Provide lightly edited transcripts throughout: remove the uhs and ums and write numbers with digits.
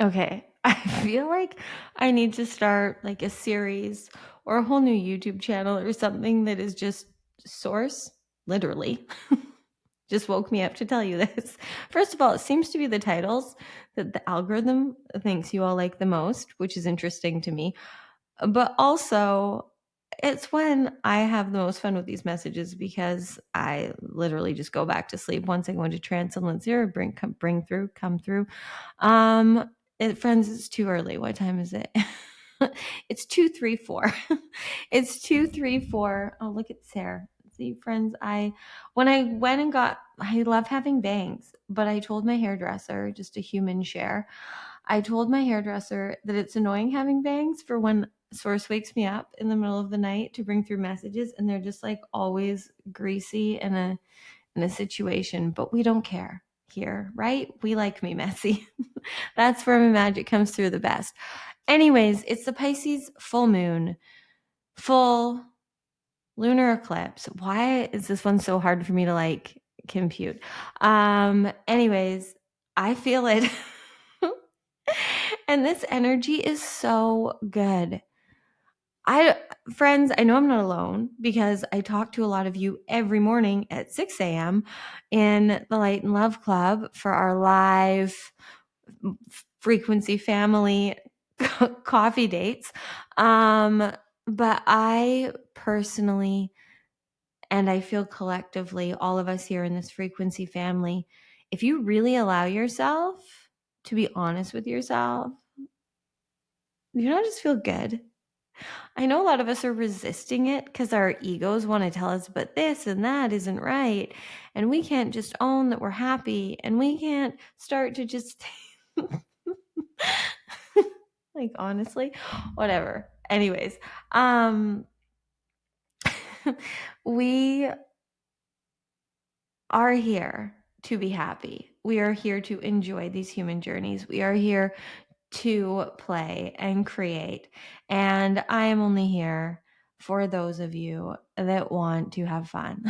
Okay. I feel like I need to start like a series or a whole new YouTube channel or something that is just source, literally. Just woke me up to tell you this. First of all, it seems to be the titles that the algorithm thinks you all like the most, which is interesting to me. But also, it's when I have the most fun with these messages because I literally just go back to sleep once I go into trance and let zero come through. Friends, it's too early. What time is it? It's 2:34. It's 2:34. Oh, look at Sarah. See, friends, when I went and I love having bangs, but I told my hairdresser, just a human share, I told my hairdresser that it's annoying having bangs for when Source wakes me up in the middle of the night to bring through messages, and they're just like always greasy in a situation, but we don't care here, right? We like me messy. That's where my magic comes through the best. Anyways, it's the Pisces full moon, full lunar eclipse. Why is this one so hard for me to like compute? Anyways, I feel it. And this energy is so good. Friends, I know I'm not alone because I talk to a lot of you every morning at 6 a.m. in the Light and Love Club for our live frequency family coffee dates. But I personally, and I feel collectively, all of us here in this frequency family, if you really allow yourself to be honest with yourself, you don't just feel good. I know a lot of us are resisting it because our egos want to tell us, but this and that isn't right. And we can't just own that we're happy. And we can't start to just, like, honestly, whatever. Anyways, we are here to be happy. We are here to enjoy these human journeys. We are here to play and create. And I am only here for those of you that want to have fun,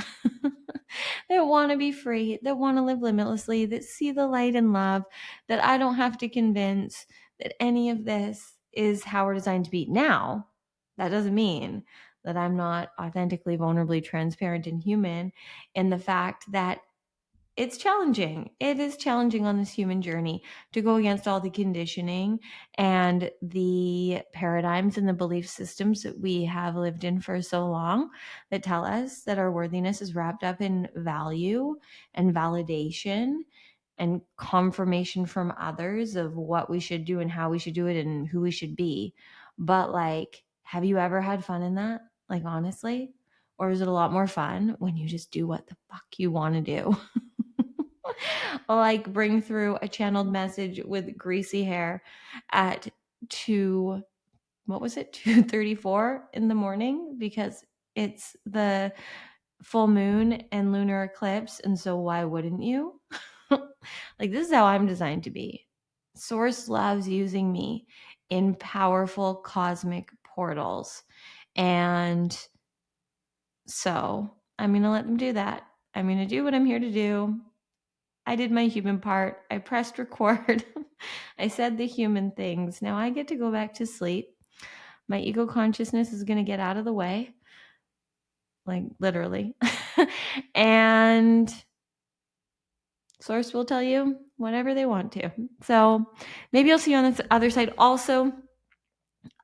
that want to be free, that want to live limitlessly, that see the light and love, that I don't have to convince that any of this is how we're designed to be. Now, that doesn't mean that I'm not authentically, vulnerably transparent and human in the fact that it's challenging. It is challenging on this human journey to go against all the conditioning and the paradigms and the belief systems that we have lived in for so long that tell us that our worthiness is wrapped up in value and validation and confirmation from others of what we should do and how we should do it and who we should be. But like, have you ever had fun in that? Like, honestly? Or is it a lot more fun when you just do what the fuck you want to do? Like bring through a channeled message with greasy hair at 2, what was it, 2:34 in the morning because it's the full moon and lunar eclipse, and so why wouldn't you? Like, this is how I'm designed to be. Source loves using me in powerful cosmic portals, and so I'm going to let them do that. I'm going to do what I'm here to do. I did my human part. I pressed record. I said the human things. Now I get to go back to sleep. My ego consciousness is going to get out of the way, like literally. And Source will tell you whatever they want to. So maybe I'll see you on this other side. Also,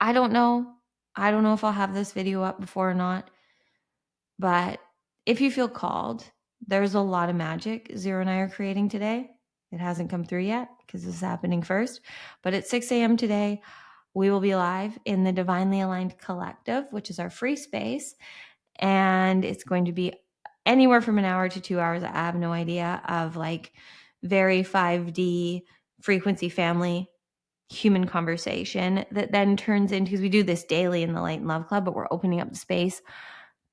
I don't know. I don't know if I'll have this video up before or not. But if you feel called, there's a lot of magic Zero and I are creating today. It hasn't come through yet because this is happening first. But at 6 a.m. today, we will be live in the Divinely Aligned Collective, which is our free space. And it's going to be anywhere from an hour to 2 hours. I have no idea, of like very 5D frequency family human conversation that then turns into, because we do this daily in the Light and Love Club, but we're opening up the space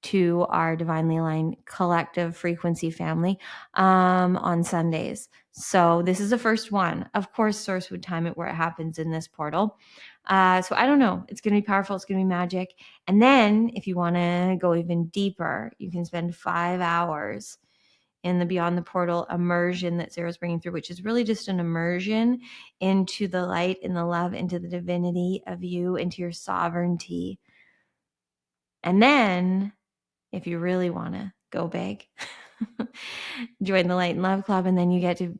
to our Divinely Aligned Collective frequency family on Sundays. So this is the first one. Of course, Source would time it where it happens in this portal. So I don't know. It's going to be powerful. It's going to be magic. And then if you want to go even deeper, you can spend 5 hours in the Beyond the Portal immersion that Sarah's bringing through, which is really just an immersion into the light and the love, into the divinity of you, into your sovereignty. And then, if you really want to go big, join the Light and Love Club, and then you get to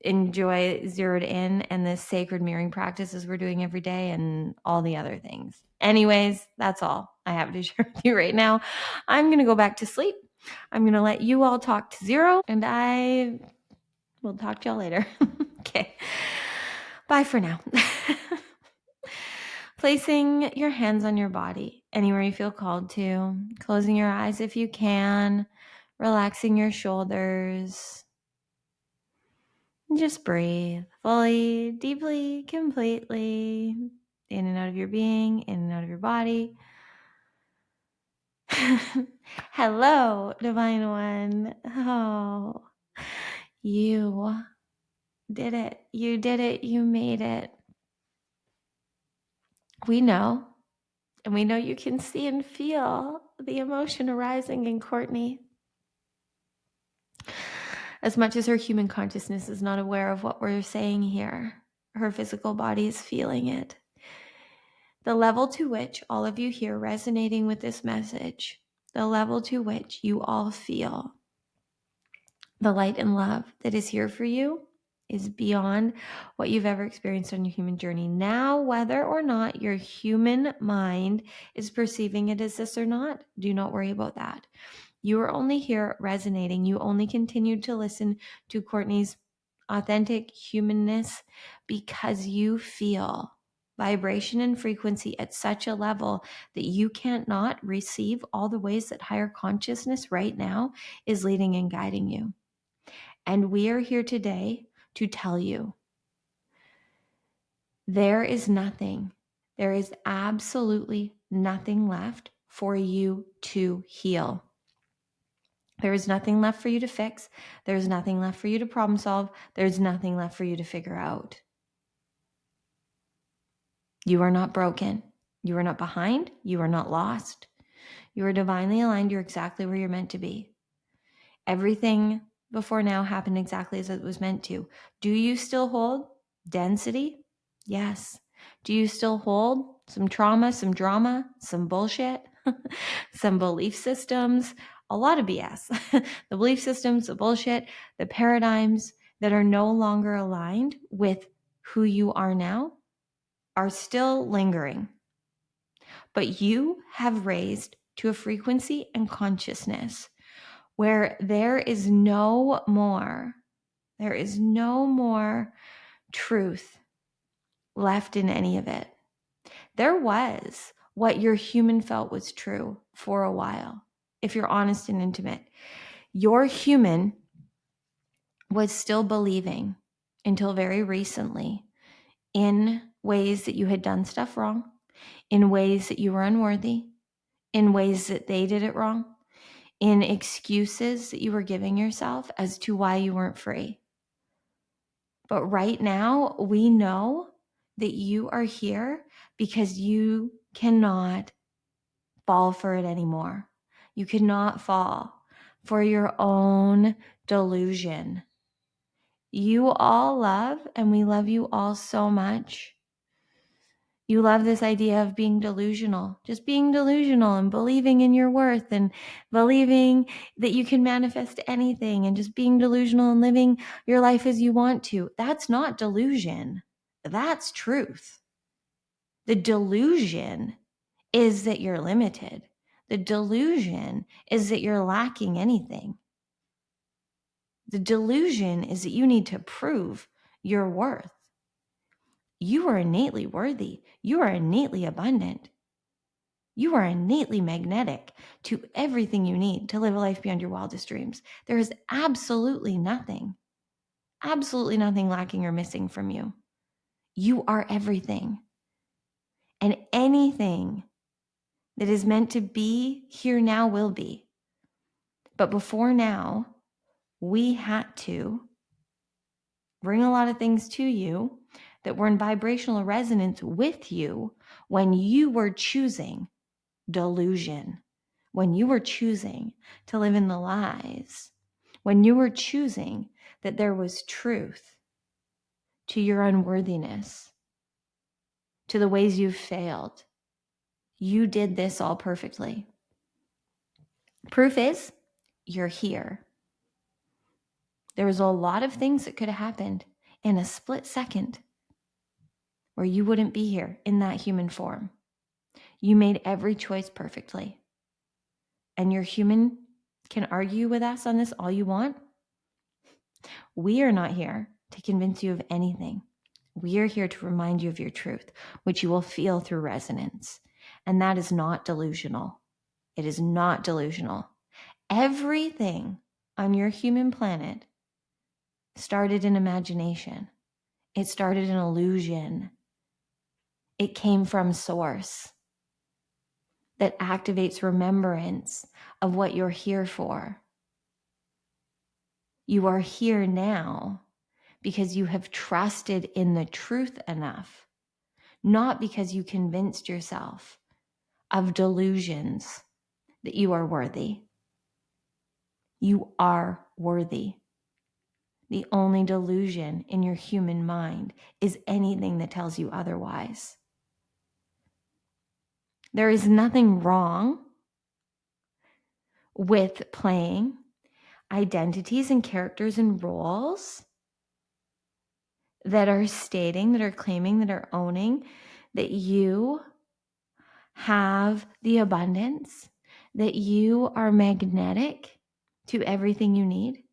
enjoy Zeroed In and the sacred mirroring practices we're doing every day and all the other things. Anyways, that's all I have to share with you right now. I'm going to go back to sleep. I'm going to let you all talk to Zero, and I will talk to y'all later. Okay. Bye for now. Placing your hands on your body anywhere you feel called to, closing your eyes if you can, relaxing your shoulders. Just breathe fully, deeply, completely, in and out of your being, in and out of your body. Hello, Divine One. Oh, you did it. You did it. You made it. We know, and we know you can see and feel the emotion arising in Cortnie. As much as her human consciousness is not aware of what we're saying here, her physical body is feeling it. The level to which all of you here resonating with this message, the level to which you all feel the light and love that is here for you is beyond what you've ever experienced on your human journey. Now, whether or not your human mind is perceiving it as this or not, do not worry about that. You are only here resonating. You only continue to listen to Cortnie's authentic humanness because you feel vibration and frequency at such a level that you can't not receive all the ways that higher consciousness right now is leading and guiding you. And we are here today to tell you there is nothing, there is absolutely nothing left for you to heal. There is nothing left for you to fix. There's nothing left for you to problem solve. There's nothing left for you to figure out. You are not broken. You are not behind. You are not lost. You are divinely aligned. You're exactly where you're meant to be. Everything before now happened exactly as it was meant to. Do you still hold density? Yes. Do you still hold some trauma, some drama, some bullshit, some belief systems, a lot of BS? The belief systems, the bullshit, the paradigms that are no longer aligned with who you are now are still lingering. But you have raised to a frequency and consciousness where there is no more truth left in any of it. There was what your human felt was true for a while. If you're honest and intimate, your human was still believing until very recently in ways that you had done stuff wrong, in ways that you were unworthy, in ways that they did it wrong, in excuses that you were giving yourself as to why you weren't free. But right now, we know that you are here because you cannot fall for it anymore. You cannot fall for your own delusion. You all love, and we love you all so much. You love this idea of being delusional, just being delusional and believing in your worth and believing that you can manifest anything and just being delusional and living your life as you want to. That's not delusion. That's truth. The delusion is that you're limited. The delusion is that you're lacking anything. The delusion is that you need to prove your worth. You are innately worthy. You are innately abundant. You are innately magnetic to everything you need to live a life beyond your wildest dreams. There is absolutely nothing lacking or missing from you. You are everything. And anything that is meant to be here now will be. But before now, we had to bring a lot of things to you that were in vibrational resonance with you when you were choosing delusion, when you were choosing to live in the lies, when you were choosing that there was truth to your unworthiness, to the ways you've failed, you did this all perfectly. Proof is you're here. There was a lot of things that could have happened in a split second where you wouldn't be here in that human form. You made every choice perfectly. And your human can argue with us on this all you want. We are not here to convince you of anything. We are here to remind you of your truth, which you will feel through resonance. And that is not delusional. It is not delusional. Everything on your human planet started in imagination. It started in illusion. It came from source that activates remembrance of what you're here for. You are here now because you have trusted in the truth enough, not because you convinced yourself of delusions that you are worthy. You are worthy. The only delusion in your human mind is anything that tells you otherwise. There is nothing wrong with playing identities and characters and roles that are stating, that are claiming, that are owning that you have the abundance, that you are magnetic to everything you need.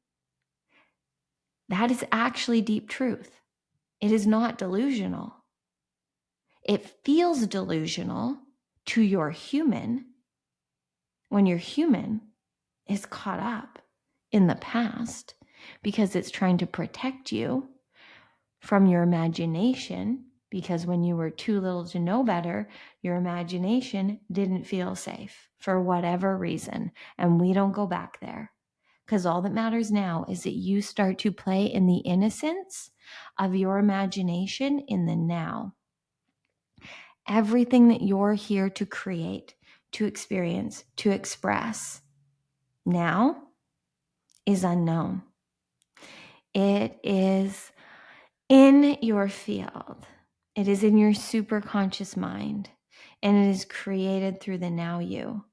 That is actually deep truth. It is not delusional. It feels delusional to your human when your human is caught up in the past because it's trying to protect you from your imagination, because when you were too little to know better, your imagination didn't feel safe for whatever reason. And we don't go back there, because all that matters now is that you start to play in the innocence of your imagination in the now. Everything that you're here to create, to experience, to express now is unknown. It is in your field. It is in your superconscious mind, and it is created through the now you.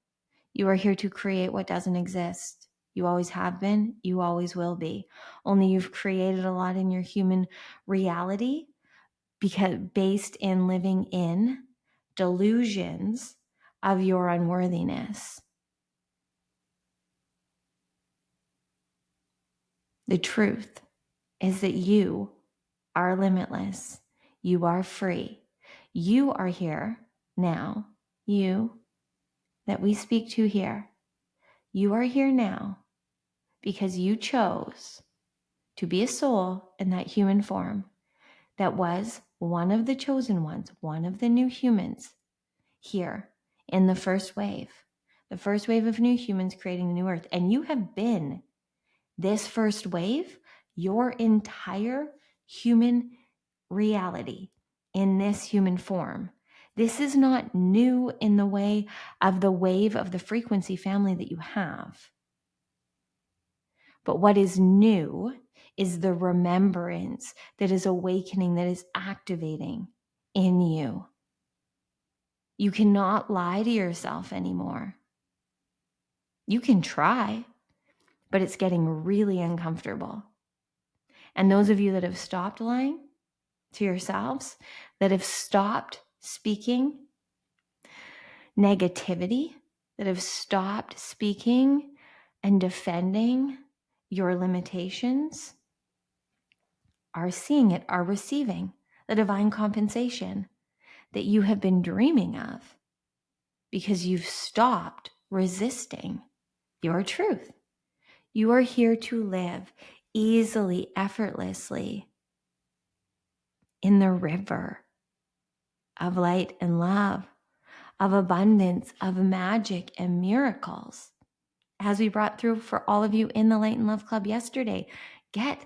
You are here to create what doesn't exist. You always have been, you always will be. Only you've created a lot in your human reality because based in living in delusions of your unworthiness. The truth is that you are limitless. You are free. You are here now. You that we speak to here. You are here now because you chose to be a soul in that human form that was one of the chosen ones, one of the new humans here in the first wave of new humans creating the new earth. And you have been this first wave, your entire human reality in this human form. This is not new in the way of the wave of the frequency family that you have. But what is new is the remembrance that is awakening, that is activating in you. You cannot lie to yourself anymore. You can try, but it's getting really uncomfortable. And those of you that have stopped lying to yourselves, that have stopped speaking negativity, that have stopped speaking and defending your limitations, are seeing it, are receiving the divine compensation that you have been dreaming of because you've stopped resisting your truth. You are here to live easily, effortlessly in the river of light and love, of abundance, of magic and miracles. As we brought through for all of you in the Light and Love Club yesterday, get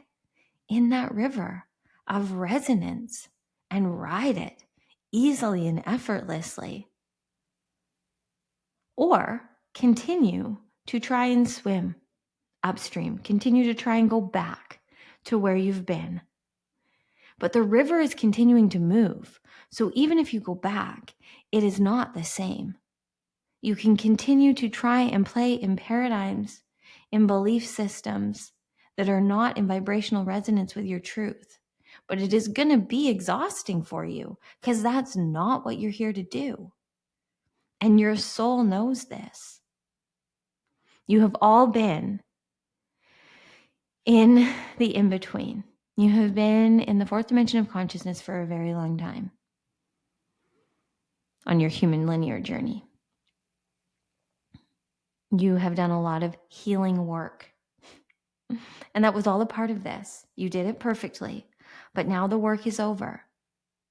in that river of resonance and ride it easily and effortlessly. Or continue to try and swim upstream. Continue to try and go back to where you've been. But the river is continuing to move. So even if you go back, it is not the same. You can continue to try and play in paradigms, in belief systems that are not in vibrational resonance with your truth. But it is going to be exhausting for you because that's not what you're here to do. And your soul knows this. You have all been in the in-between. You have been in the fourth dimension of consciousness for a very long time on your human linear journey. You have done a lot of healing work. And that was all a part of this. You did it perfectly. But now the work is over.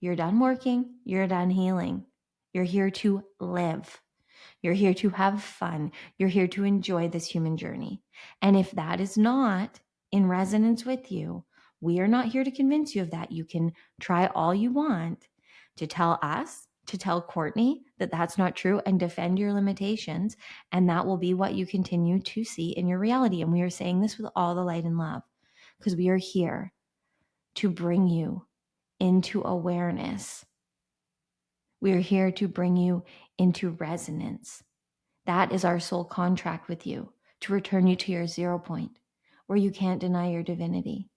You're done working. You're done healing. You're here to live. You're here to have fun. You're here to enjoy this human journey. And if that is not in resonance with you, we are not here to convince you of that. You can try all you want to tell us, to tell Cortnie that that's not true and defend your limitations. And that will be what you continue to see in your reality. And we are saying this with all the light and love because we are here to bring you into awareness. We are here to bring you into resonance. That is our soul contract with you, to return you to your 0 point, where you can't deny your divinity,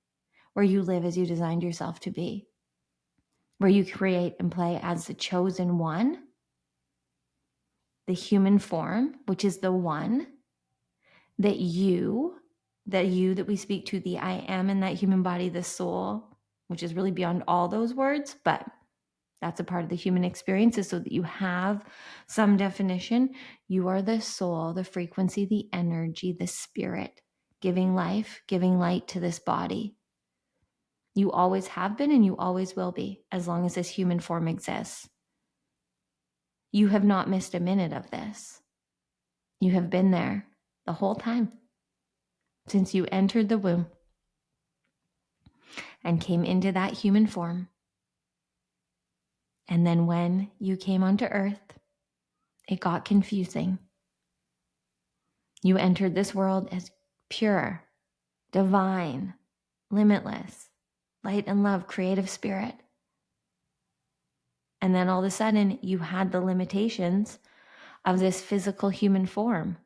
where you live as you designed yourself to be, where you create and play as the chosen one, the human form, which is the one that that we speak to, the I am in that human body, the soul, which is really beyond all those words, but that's a part of the human experience, is so that you have some definition. You are the soul, the frequency, the energy, the spirit, giving life, giving light to this body. You always have been and you always will be, as long as this human form exists. You have not missed a minute of this. You have been there the whole time, since you entered the womb and came into that human form. And then when you came onto earth, it got confusing. You entered this world as pure, divine, limitless, light and love, creative spirit. And then all of a sudden, you had the limitations of this physical human form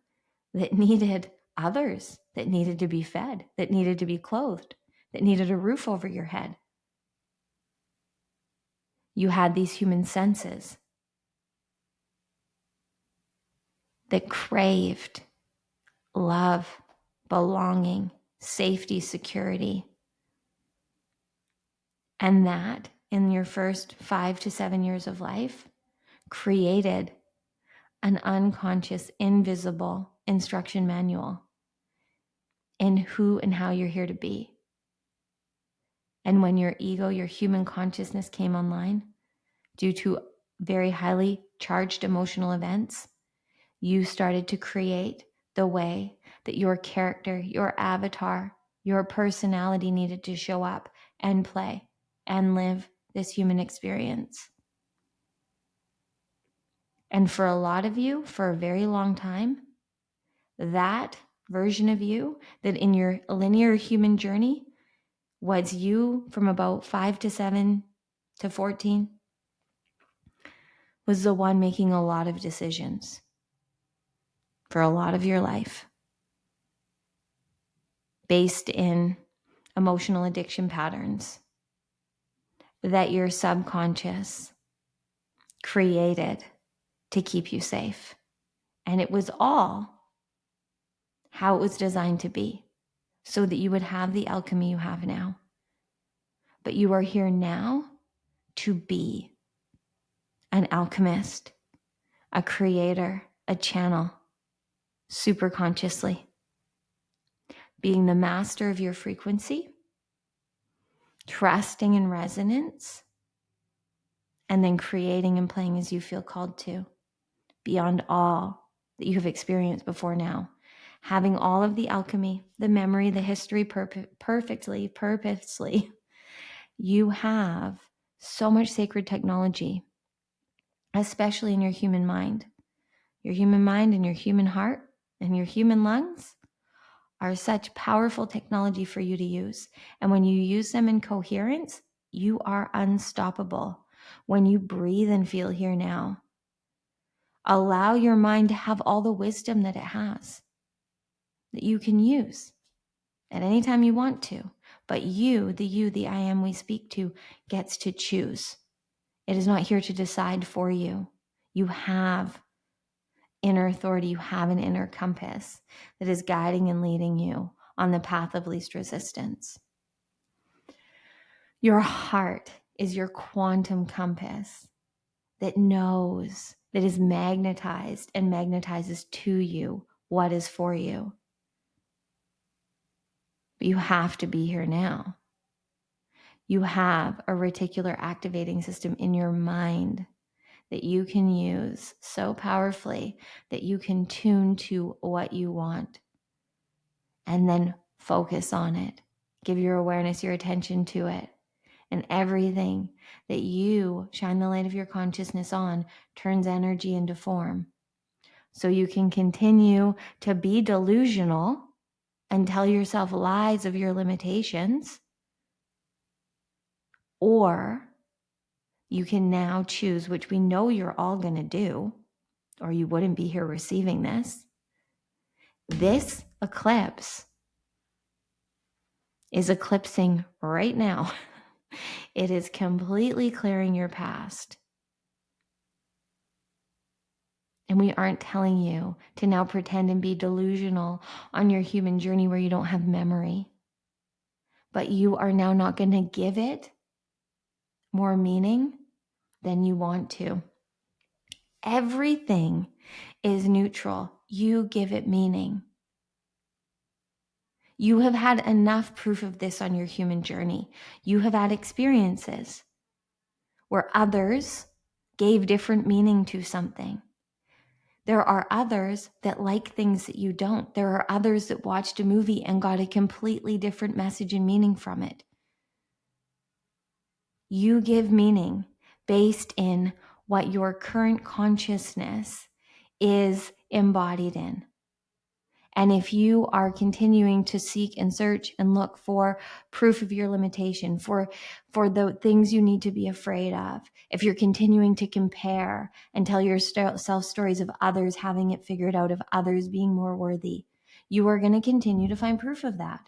that needed others, that needed to be fed, that needed to be clothed, that needed a roof over your head. You had these human senses that craved love, belonging, safety, security. And that, in your first 5 to 7 years of life, created an unconscious, invisible instruction manual in who and how you're here to be. And when your ego, your human consciousness came online, due to very highly charged emotional events, you started to create the way that your character, your avatar, your personality needed to show up and play and live this human experience. And for a lot of you, for a very long time, that version of you that in your linear human journey was you from about 5 to 7 to 14 was the one making a lot of decisions for a lot of your life based in emotional addiction patterns that your subconscious created to keep you safe. And it was all how it was designed to be, so that you would have the alchemy you have now. But you are here now to be an alchemist, a creator, a channel, super consciously, being the master of your frequency, trusting in resonance, and then creating and playing as you feel called to, beyond all that you have experienced before now. Having all of the alchemy, the memory, the history perfectly, purposely. You have so much sacred technology, especially in your human mind. Your human mind and your human heart and your human lungs are such powerful technology for you to use. And when you use them in coherence, you are unstoppable. When you breathe and feel here now, allow your mind to have all the wisdom that it has, that you can use at any time you want to. But you, the I am we speak to, gets to choose. It is not here to decide for you. You have inner authority. You have an inner compass that is guiding and leading you on the path of least resistance. Your heart is your quantum compass that knows, that is magnetized and magnetizes to you what is for you. But you have to be here now. You have a reticular activating system in your mind that you can use so powerfully that you can tune to what you want and then focus on it. Give your awareness, your attention to it. And everything that you shine the light of your consciousness on turns energy into form. So you can continue to be delusional and tell yourself lies of your limitations, or you can now choose, which we know you're all going to do, or you wouldn't be here receiving this. This eclipse is eclipsing right now. It is completely clearing your past. And we aren't telling you to now pretend and be delusional on your human journey where you don't have memory. But you are now not going to give it more meaning than you want to. Everything is neutral. You give it meaning. You have had enough proof of this on your human journey. You have had experiences where others gave different meaning to something. There are others that like things that you don't. There are others that watched a movie and got a completely different message and meaning from it. You give meaning based in what your current consciousness is embodied in. And if you are continuing to seek and search and look for proof of your limitation, for the things you need to be afraid of, if you're continuing to compare and tell yourself stories of others having it figured out, of others being more worthy, you are going to continue to find proof of that.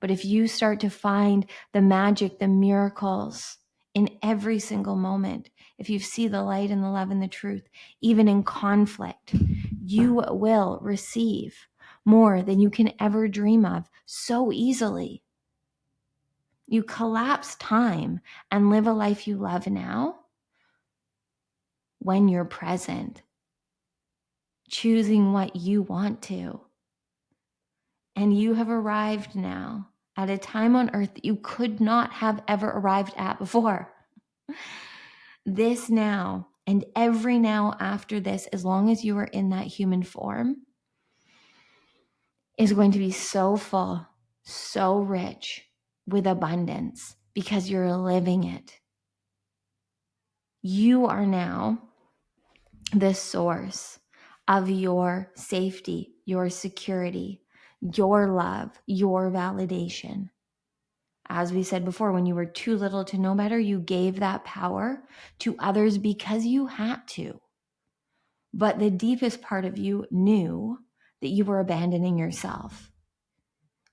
But if you start to find the magic, the miracles in every single moment, if you see the light and the love and the truth, even in conflict, you will receive more than you can ever dream of so easily. You collapse time and live a life you love now when you're present, choosing what you want to. And you have arrived now at a time on earth that you could not have ever arrived at before. This now and every now after this, as long as you are in that human form, is going to be so full, so rich with abundance because you're living it. You are now the source of your safety, your security, your love, your validation. As we said before, when you were too little to know better, you gave that power to others because you had to. But the deepest part of you knew that you were abandoning yourself.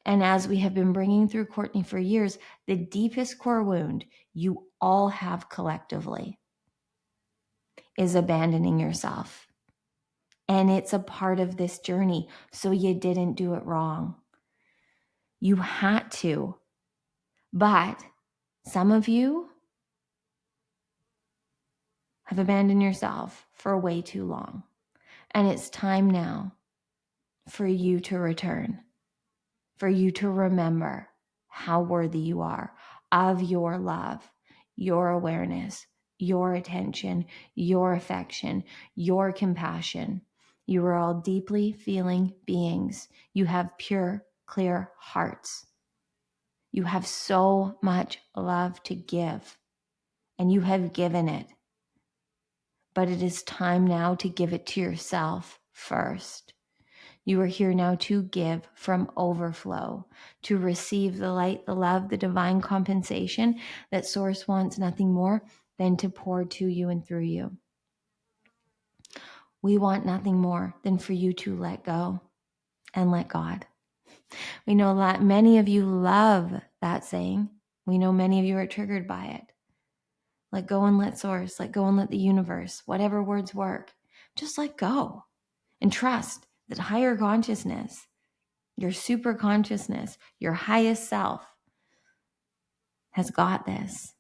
And as we have been bringing through Cortnie for years, the deepest core wound you all have collectively is abandoning yourself. And it's a part of this journey, so you didn't do it wrong. You had to. But some of you have abandoned yourself for way too long. And it's time now for you to return, for you to remember how worthy you are of your love, your awareness, your attention, your affection, your compassion. You are all deeply feeling beings. You have pure, clear hearts. You have so much love to give, and you have given it. But it is time now to give it to yourself first. You are here now to give from overflow, to receive the light, the love, the divine compensation that Source wants nothing more than to pour to you and through you. We want nothing more than for you to let go and let God. We know that many of you love that saying. We know many of you are triggered by it. Let go and let Source, let go and let the universe, whatever words work, just let go and trust that higher consciousness, your super consciousness, your highest self has got this.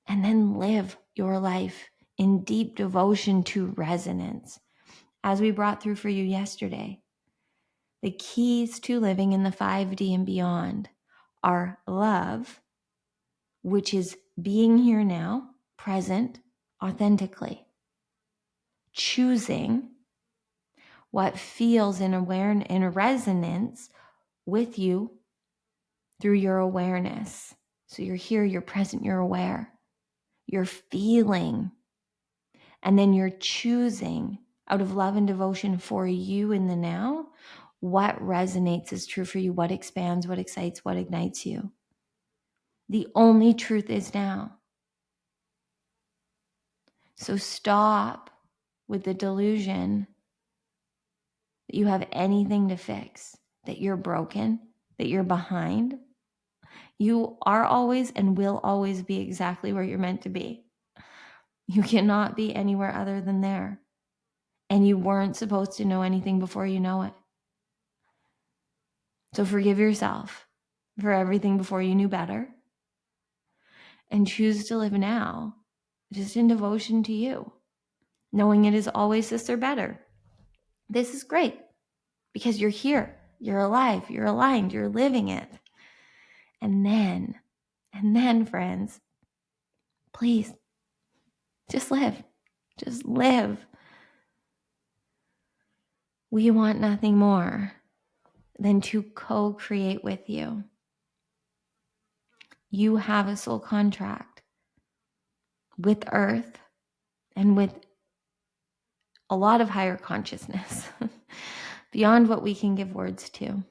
And then live your life in deep devotion to resonance. As we brought through for you yesterday, the keys to living in the 5D and beyond are love, which is being here now, present, authentically, choosing what feels in a resonance with you through your awareness. So you're here, you're present, you're aware, you're feeling, and then you're choosing out of love and devotion for you in the now, what resonates is true for you, what expands, what excites, what ignites you. The only truth is now. So stop with the delusion that you have anything to fix, that you're broken, that you're behind. You are always and will always be exactly where you're meant to be. You cannot be anywhere other than there. And you weren't supposed to know anything before you know it. So forgive yourself for everything before you knew better. And choose to live now, just in devotion to you, knowing it is always this or better. This is great because you're here, you're alive, you're aligned, you're living it. And then, friends, please, just live. Just live. We want nothing more than to co-create with you. You have a soul contract with Earth and with a lot of higher consciousness beyond what we can give words to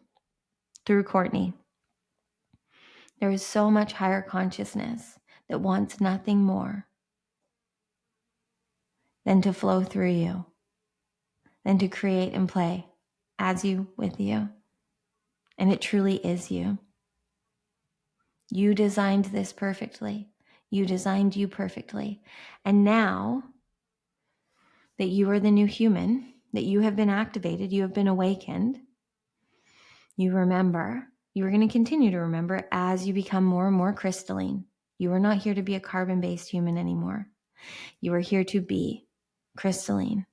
through Cortnie. There is so much higher consciousness that wants nothing more than to flow through you, than to create and play as you, with you. And it truly is you. You designed this perfectly. You designed you perfectly. And now that you are the new human, that you have been activated, you have been awakened, you remember, you are going to continue to remember as you become more and more crystalline. You are not here to be a carbon-based human anymore. You are here to be crystalline.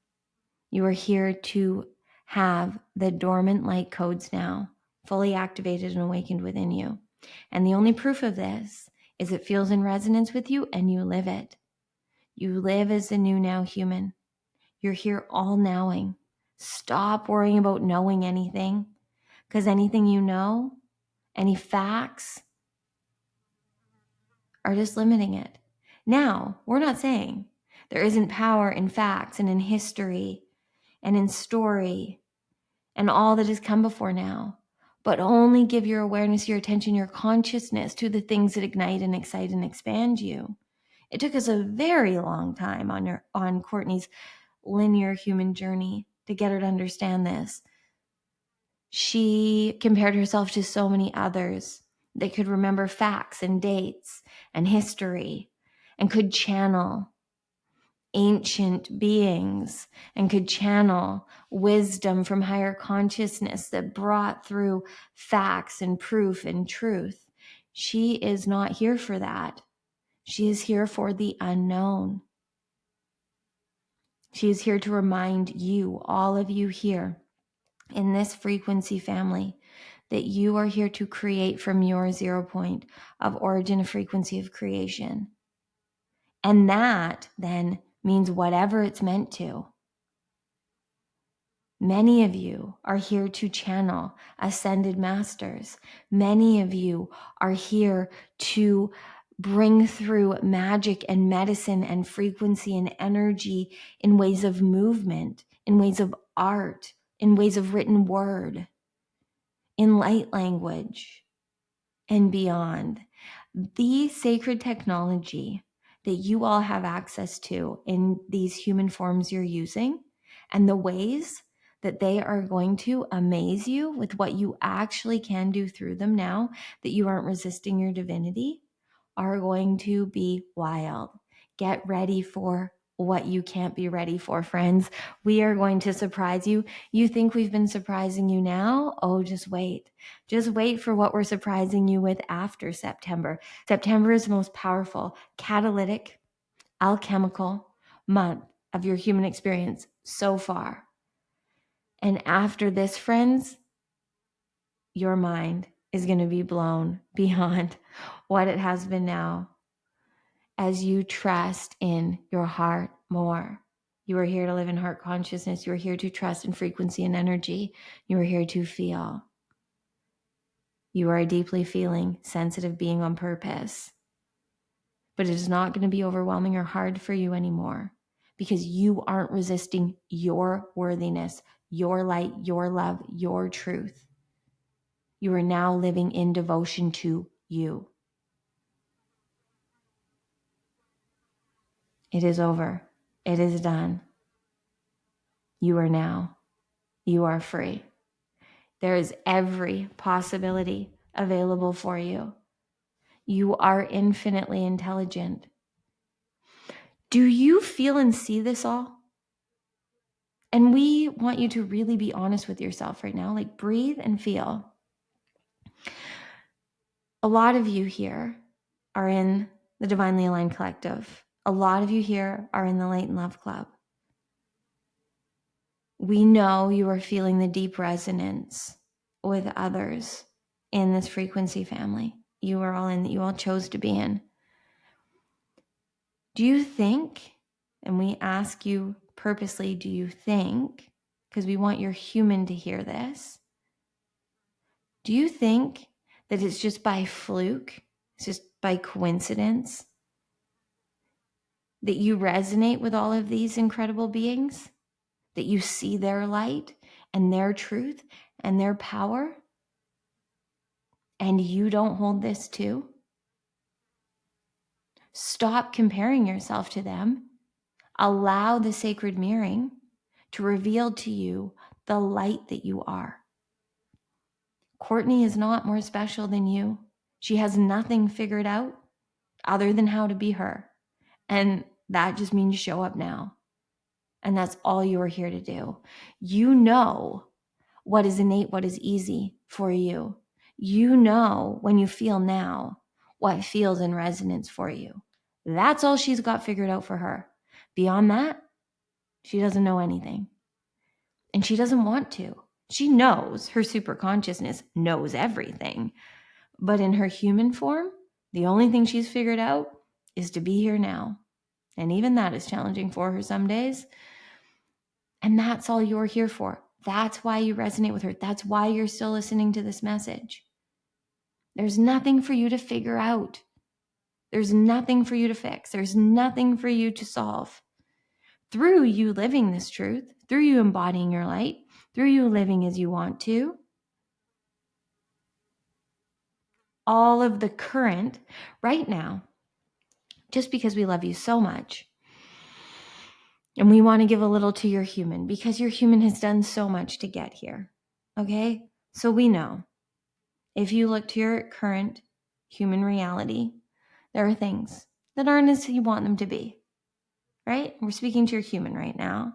You are here to have the dormant light codes now fully activated and awakened within you. And the only proof of this is it feels in resonance with you and you live it. You live as the new now human. You're here all knowing. Stop worrying about knowing anything, because anything you know, any facts, are just limiting it. Now, we're not saying there isn't power in facts and in history and in story and all that has come before now, but only give your awareness, your attention, your consciousness to the things that ignite and excite and expand you. It took us a very long time on Cortnie's linear human journey to get her to understand this. She compared herself to so many others. They could remember facts and dates and history and could channel ancient beings and could channel wisdom from higher consciousness that brought through facts and proof and truth. She is not here for that. She is here for the unknown. She is here to remind you, all of you here in this frequency family, that you are here to create from your 0 point of origin, a frequency of creation. And that then means whatever it's meant to. Many of you are here to channel ascended masters. Many of you are here to bring through magic and medicine and frequency and energy in ways of movement, in ways of art, in ways of written word, in light language, and beyond. The sacred technology that you all have access to in these human forms you're using, and the ways that they are going to amaze you with what you actually can do through them now that you aren't resisting your divinity, are going to be wild. Get ready for what you can't be ready for, friends. We are going to surprise you. You think we've been surprising you now? Oh, just wait. Just wait for what we're surprising you with after September. September is the most powerful, catalytic, alchemical month of your human experience so far. And after this, friends, your mind is going to be blown beyond what it has been now as you trust in your heart more. You are here to live in heart consciousness. You are here to trust in frequency and energy. You are here to feel. You are a deeply feeling, sensitive being on purpose. But it is not going to be overwhelming or hard for you anymore because you aren't resisting your worthiness, your light, your love, your truth. You are now living in devotion to you. It is over. It is done. You are now. You are free. There is every possibility available for you. You are infinitely intelligent. Do you feel and see this all? And we want you to really be honest with yourself right now. Like, breathe and feel. A lot of you here are in the Divinely Aligned Collective. A lot of you here are in the Light and Love Club. We know you are feeling the deep resonance with others in this frequency family. You are all in, you all chose to be in. Do you think, and we ask you purposely, do you think, because we want your human to hear this, do you think that it's just by fluke, it's just by coincidence that you resonate with all of these incredible beings, that you see their light and their truth and their power, and you don't hold this too? Stop comparing yourself to them. Allow the sacred mirroring to reveal to you the light that you are. Cortnie is not more special than you. She has nothing figured out other than how to be her. And that just means show up now. And that's all you are here to do. You know what is innate, what is easy for you. You know when you feel now what feels in resonance for you. That's all she's got figured out for her. Beyond that, she doesn't know anything. And she doesn't want to. She knows, her super consciousness knows everything. But in her human form, the only thing she's figured out is to be here now. And even that is challenging for her some days. And that's all you're here for. That's why you resonate with her. That's why you're still listening to this message. There's nothing for you to figure out. There's nothing for you to fix. There's nothing for you to solve. Through you living this truth, through you embodying your light, through you living as you want to, all of the current right now, just because we love you so much, and we want to give a little to your human because your human has done so much to get here. Okay? So we know if you look to your current human reality, there are things that aren't as you want them to be, right? We're speaking to your human right now.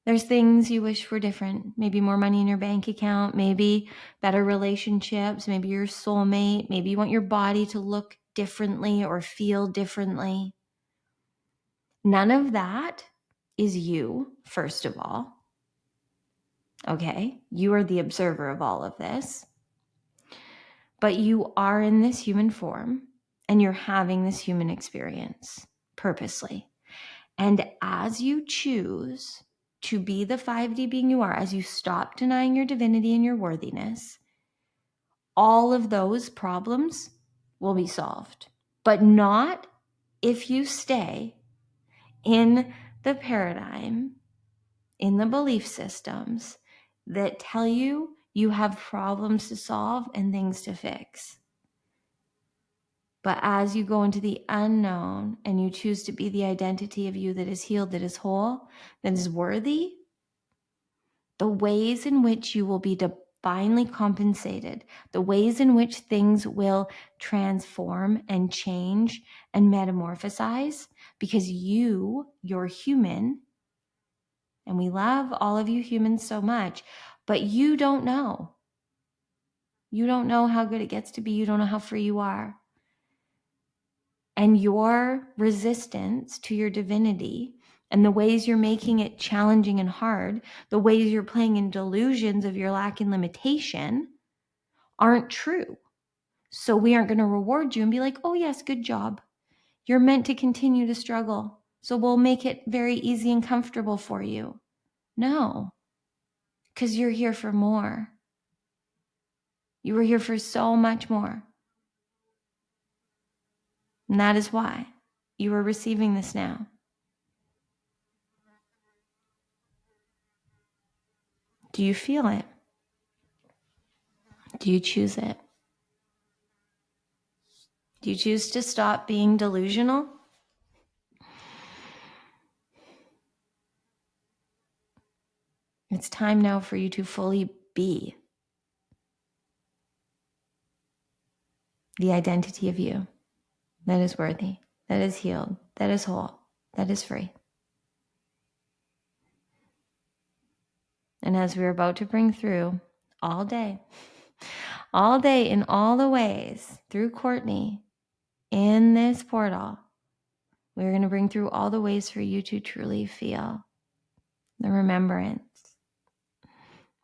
There's things you wish were different, maybe more money in your bank account, maybe better relationships, maybe your soulmate, maybe you want your body to look differently or feel differently. None of that is you, first of all. Okay, you are the observer of all of this. But you are in this human form and you're having this human experience purposely. And as you choose to be the 5D being you are, as you stop denying your divinity and your worthiness, all of those problems will be solved. But not if you stay in the paradigm in the belief systems that tell you you have problems to solve and things to fix. But as you go into the unknown and you choose to be the identity of you that is healed, that is whole, that is worthy, the ways in which you will be divinely compensated, the ways in which things will transform and change and metamorphosize, because you're human, and we love all of you humans so much, but you don't know. You don't know how good it gets to be. You don't know how free you are. And your resistance to your divinity and the ways you're making it challenging and hard, the ways you're playing in delusions of your lack and limitation aren't true. So we aren't going to reward you and be like, oh yes, good job. You're meant to continue to struggle. So we'll make it very easy and comfortable for you. No, because you're here for more. You were here for so much more. And that is why you are receiving this now. Do you feel it? Do you choose it? Do you choose to stop being delusional? It's time now for you to fully be the identity of you that is worthy, that is healed, that is whole, that is free. And as we're about to bring through all day in all the ways through Cortnie in this portal, we're going to bring through all the ways for you to truly feel the remembrance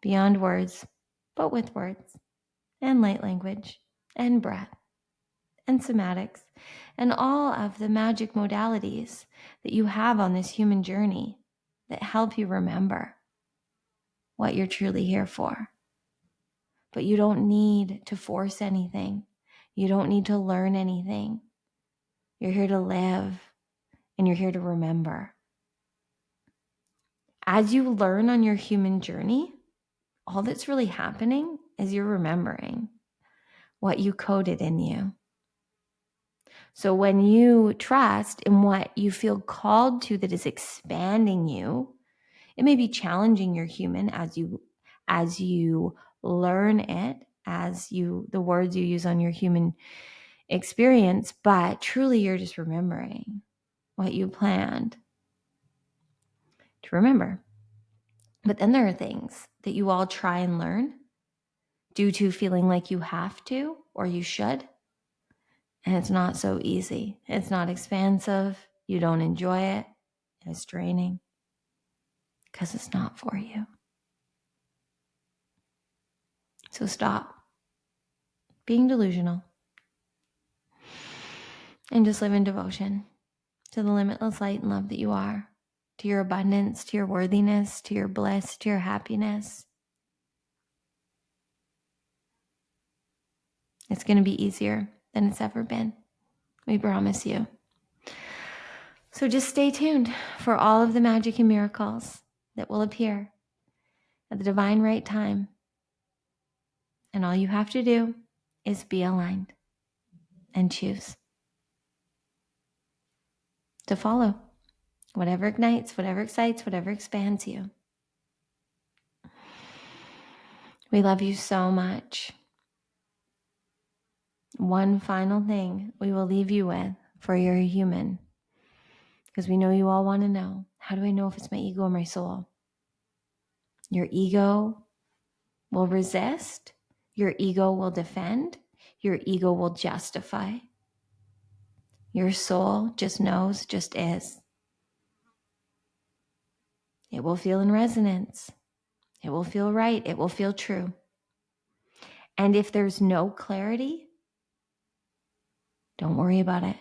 beyond words, but with words and light language and breath and somatics and all of the magic modalities that you have on this human journey that help you remember what you're truly here for. But you don't need to force anything. You don't need to learn anything. You're here to live and you're here to remember. As you learn on your human journey, all that's really happening is you're remembering what you coded in you. So when you trust in what you feel called to that is expanding you, it may be challenging your human as you learn it, the words you use on your human experience, but truly you're just remembering what you planned to remember. But then there are things that you all try and learn due to feeling like you have to or you should. And it's not so easy. It's not expansive. You don't enjoy it. It's draining because it's not for you. So stop being delusional and just live in devotion to the limitless light and love that you are, to your abundance, to your worthiness, to your bliss, to your happiness. It's going to be easier than it's ever been. We promise you. So just stay tuned for all of the magic and miracles that will appear at the divine right time. And all you have to do is be aligned and choose to follow whatever ignites, whatever excites, whatever expands you. We love you so much. One final thing we will leave you with for your human, because we know you all want to know, how do I know if it's my ego or my soul? Your ego will resist. Your ego will defend. Your ego will justify. Your soul just knows, just is. It will feel in resonance. It will feel right. It will feel true. And if there's no clarity, don't worry about it.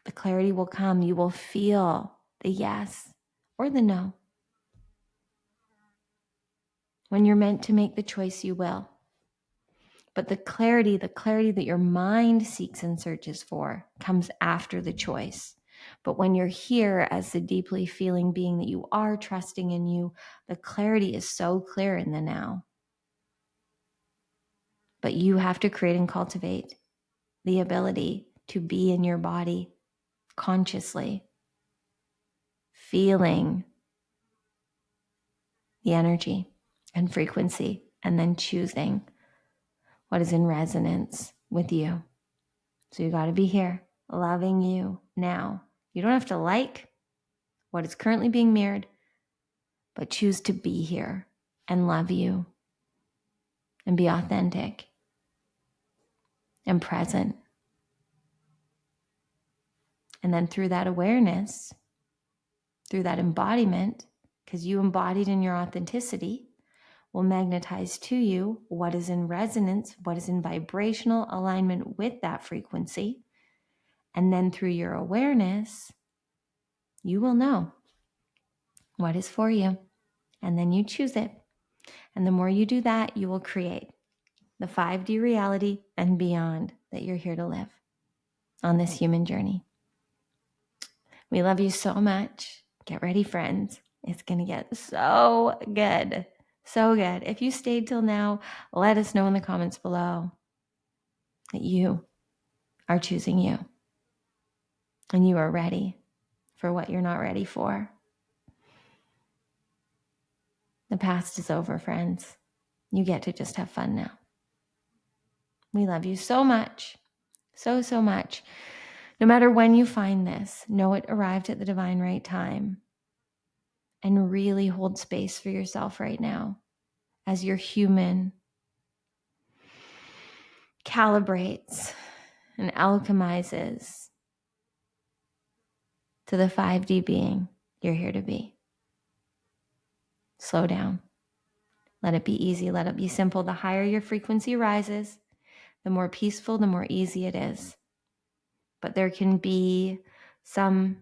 The clarity will come. You will feel the yes or the no. When you're meant to make the choice, you will. But the clarity that your mind seeks and searches for comes after the choice. But when you're here as the deeply feeling being that you are, trusting in you, the clarity is so clear in the now. But you have to create and cultivate the ability to be in your body consciously, feeling the energy and frequency, and then choosing what is in resonance with you. So you got to be here, loving you now. You don't have to like what is currently being mirrored, but choose to be here and love you and be authentic and present. And then through that awareness, through that embodiment, because you embodied in your authenticity, will magnetize to you what is in resonance, what is in vibrational alignment with that frequency. And then through your awareness, you will know what is for you. And then you choose it. And the more you do that, you will create the 5D reality and beyond that you're here to live on this human journey. We love you so much. Get ready, friends. It's going to get so good. So good. If you stayed till now, let us know in the comments below that you are choosing you and you are ready for what you're not ready for. The past is over, friends. You get to just have fun now. We love you so much. So, so much. No matter when you find this, know it arrived at the divine right time. And really hold space for yourself right now as your human calibrates and alchemizes to the 5D being you're here to be. Slow down. Let it be easy. Let it be simple. The higher your frequency rises, the more peaceful, the more easy it is. But there can be some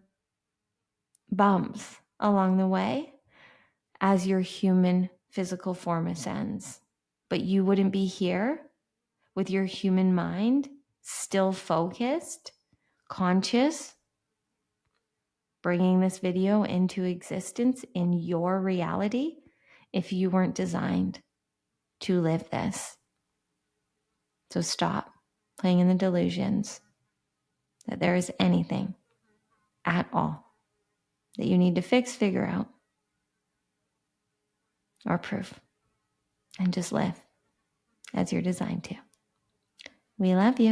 bumps along the way as your human physical form ascends. But you wouldn't be here with your human mind still focused, conscious, bringing this video into existence in your reality if you weren't designed to live this. So stop playing in the delusions that there is anything at all that you need to fix, figure out, or prove, and just live as you're designed to. We love you.